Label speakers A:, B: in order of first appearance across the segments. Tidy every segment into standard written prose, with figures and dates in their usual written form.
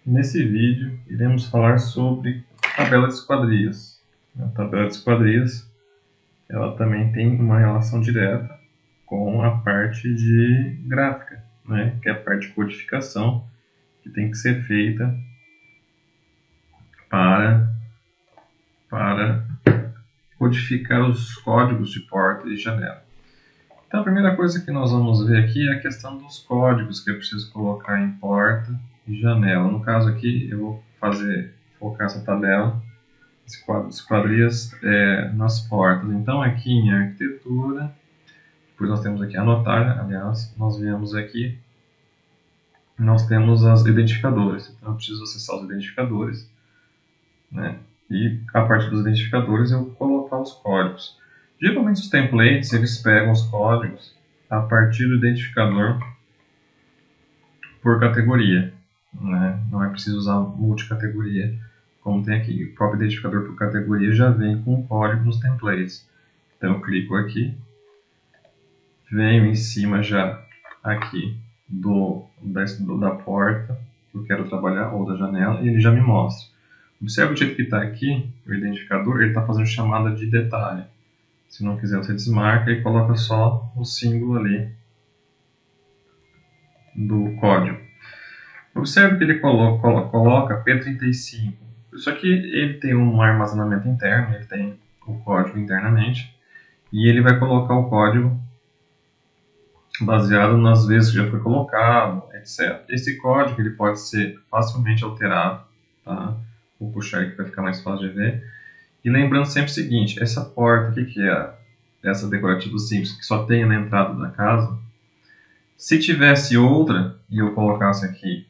A: Nesse vídeo, iremos falar sobre tabela de esquadrias. A tabela de esquadrias, ela também tem uma relação direta com a parte de gráfica, né? Que é a parte de codificação que tem que ser feita para codificar os códigos de porta e janela. Então, a primeira coisa que nós vamos ver aqui é a questão dos códigos que eu preciso colocar em porta e janela. No caso aqui, eu vou focar essa tabela, esse quadro de esquadrias nas portas. Então, aqui em arquitetura, depois nós temos aqui anotar, aliás, nós viemos aqui, nós temos os identificadores. Então, eu preciso acessar os identificadores, né? E a partir dos identificadores eu vou colocar os códigos. Geralmente os templates, eles pegam os códigos a partir do identificador por categoria, né? Não é preciso usar multicategoria como tem aqui. O próprio identificador por categoria já vem com o código nos templates. Então eu clico aqui, venho em cima já aqui da porta que eu quero trabalhar, ou da janela, e ele já me mostra. Observe o jeito que está aqui, o identificador, ele está fazendo chamada de detalhe. Se não quiser, você desmarca e coloca só o símbolo ali do código. Observe que ele coloca P35. Isso aqui ele tem um armazenamento interno, ele tem o código internamente, e ele vai colocar o código baseado nas vezes que já foi colocado, etc. Esse código ele pode ser facilmente alterado, tá? Vou puxar aqui para ficar mais fácil de ver. E lembrando sempre o seguinte, essa porta, o que é essa decorativa simples, que só tem na entrada da casa, se tivesse outra, e eu colocasse aqui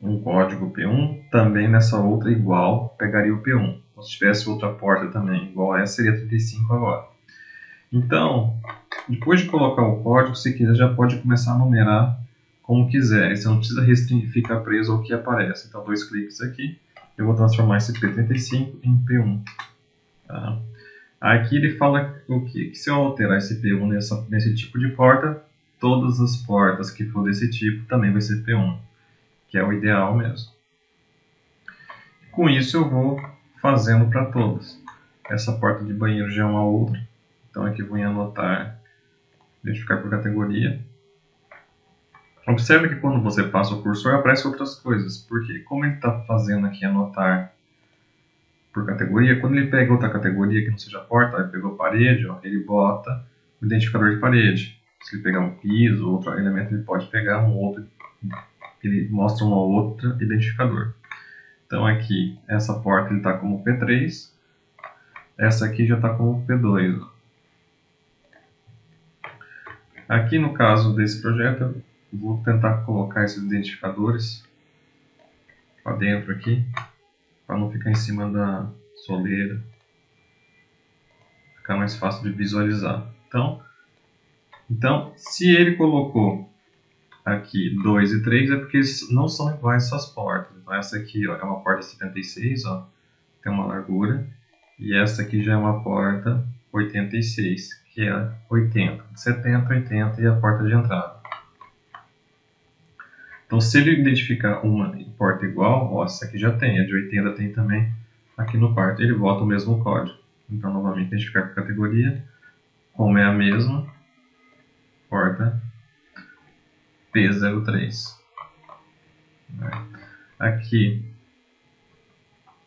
A: um código P1, também nessa outra igual, pegaria o P1. Então, se tivesse outra porta também igual a essa, seria 35 agora. Então, depois de colocar o código, se quiser, já pode começar a numerar como quiser. Você não precisa ficar preso ao que aparece. Então, 2 cliques aqui, eu vou transformar esse P35 em P1. Tá? Aqui ele fala o que se eu alterar esse P1 nesse tipo de porta, todas as portas que for desse tipo também vai ser P1, que é o ideal mesmo. Com isso eu vou fazendo para todas. Essa porta de banheiro já é uma outra, então aqui eu vou em anotar, identificar por categoria. Observe que quando você passa o cursor aparecem outras coisas, porque como ele está fazendo aqui anotar por categoria, quando ele pega outra categoria que não seja porta, ele pegou parede, ó, ele bota o identificador de parede. Se ele pegar um piso, outro elemento, ele pode pegar um outro, ele mostra um outro identificador. Então aqui, essa porta ele está como P3, essa aqui já está como P2. Ó. Aqui no caso desse projeto, eu vou tentar colocar esses identificadores para dentro aqui, para não ficar em cima da soleira, ficar mais fácil de visualizar. Então, se ele colocou aqui 2 e 3, é porque não são iguais essas portas. Então, essa aqui ó, é uma porta 76, ó, tem uma largura, e essa aqui já é uma porta 86, que é 80. 70, 80 e a porta de entrada. Então, se ele identificar uma porta igual, ó, essa aqui já tem, a de 80 tem também aqui no quarto, ele bota o mesmo código. Então, novamente, identificar por categoria, como é a mesma, porta P03. Aqui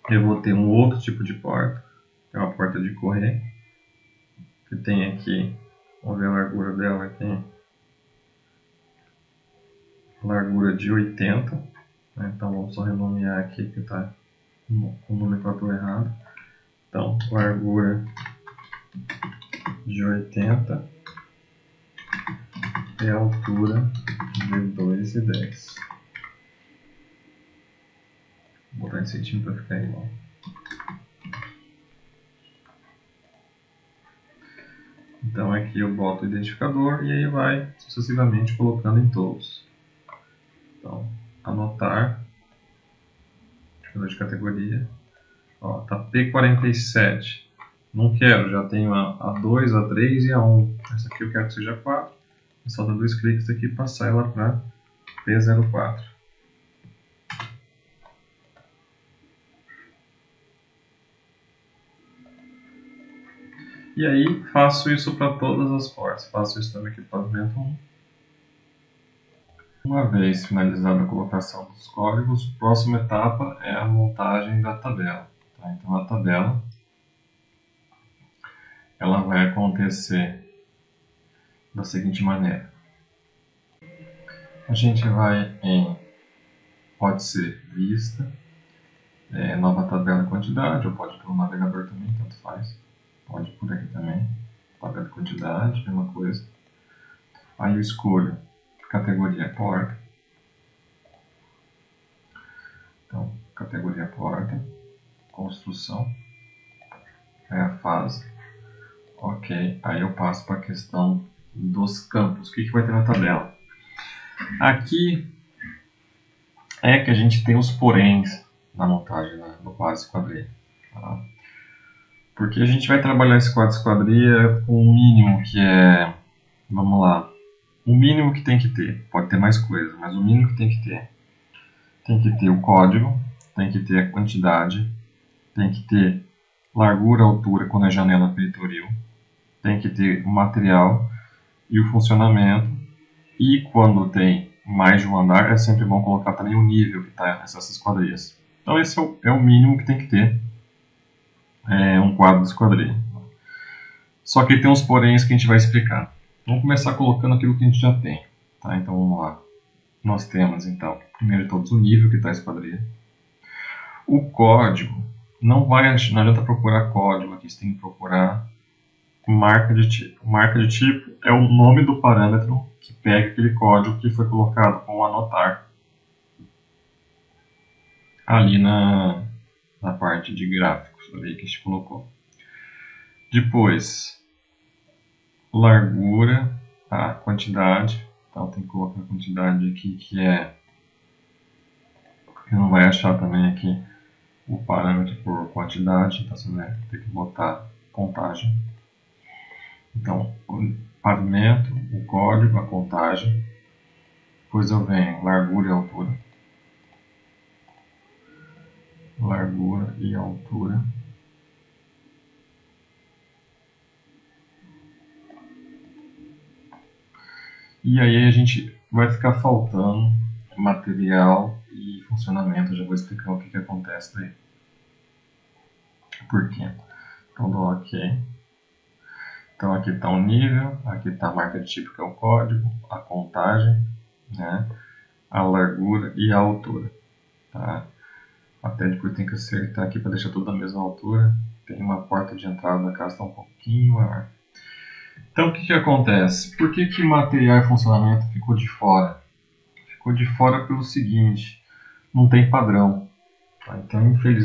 A: eu vou ter um outro tipo de porta, que é uma porta de correr, que tem aqui, vamos ver a largura dela aqui, largura de 80, né? Então vamos só renomear aqui que está com nomenclatura errada. Então, largura de 80 e a altura de 2,10. Vou botar em centímetro para ficar igual. Então aqui eu boto o identificador e aí vai sucessivamente colocando em todos. Então, anotar, identificador de categoria, ó, tá P47, não quero, já tenho a 2, a 3 e a 1, essa aqui eu quero que seja 4, é só dar 2 cliques aqui e passar ela para P04. E aí faço isso para todas as portas. Faço isso também aqui para o pavimento 1. Uma vez finalizada a colocação dos códigos, a próxima etapa é a montagem da tabela. Tá? Então a tabela ela vai acontecer da seguinte maneira. A gente vai em, pode ser vista, nova tabela de quantidade, ou pode pelo navegador também, tanto faz. Pode por aqui também, tabela de quantidade, mesma coisa. Aí eu escolho categoria porta. Então, categoria porta, construção, é a fase. Ok, aí eu passo para a questão dos campos. O que vai ter na tabela? Aqui é que a gente tem os poréns na montagem do quadro esquadria. Tá? Porque a gente vai trabalhar esse quadro esquadria com o mínimo que é, vamos lá, o mínimo que tem que ter. Pode ter mais coisas, mas o mínimo que tem que ter. Tem que ter o código, tem que ter a quantidade, tem que ter largura, altura quando é janela peitoril, tem que ter o material e o funcionamento, e quando tem mais de um andar é sempre bom colocar também o nível que está nessas esquadrias. Então esse é o mínimo que tem que ter um quadro de esquadria. Só que tem uns poréns que a gente vai explicar. Vamos começar colocando aquilo que a gente já tem. Tá? Então vamos lá. Nós temos então, primeiro de todos, o nível que está a esquadria. O código, não adianta procurar código aqui, você tem que procurar marca de tipo. Marca de tipo é o nome do parâmetro que pega aquele código que foi colocado com o anotar ali na parte de gráficos ali que a gente colocou. Depois, largura, a quantidade. Então tem que colocar a quantidade aqui que é... Você não vai achar também aqui o parâmetro por quantidade, então você vai ter que botar contagem. Então, o pavimento, o código, a contagem. Depois eu venho largura e altura. Largura e altura. E aí a gente vai ficar faltando material e funcionamento. Eu já vou explicar o que acontece daí. Por quê? Então dou OK. Então aqui está o nível, aqui está a marca de tipo que é o código, a contagem, né, a largura e a altura. Tá? Até depois tem que acertar aqui para deixar tudo da mesma altura. Tem uma porta de entrada da casa que está um pouquinho maior. Então o que acontece? Por que material e funcionamento ficou de fora? Ficou de fora pelo seguinte, não tem padrão. Tá? Então infelizmente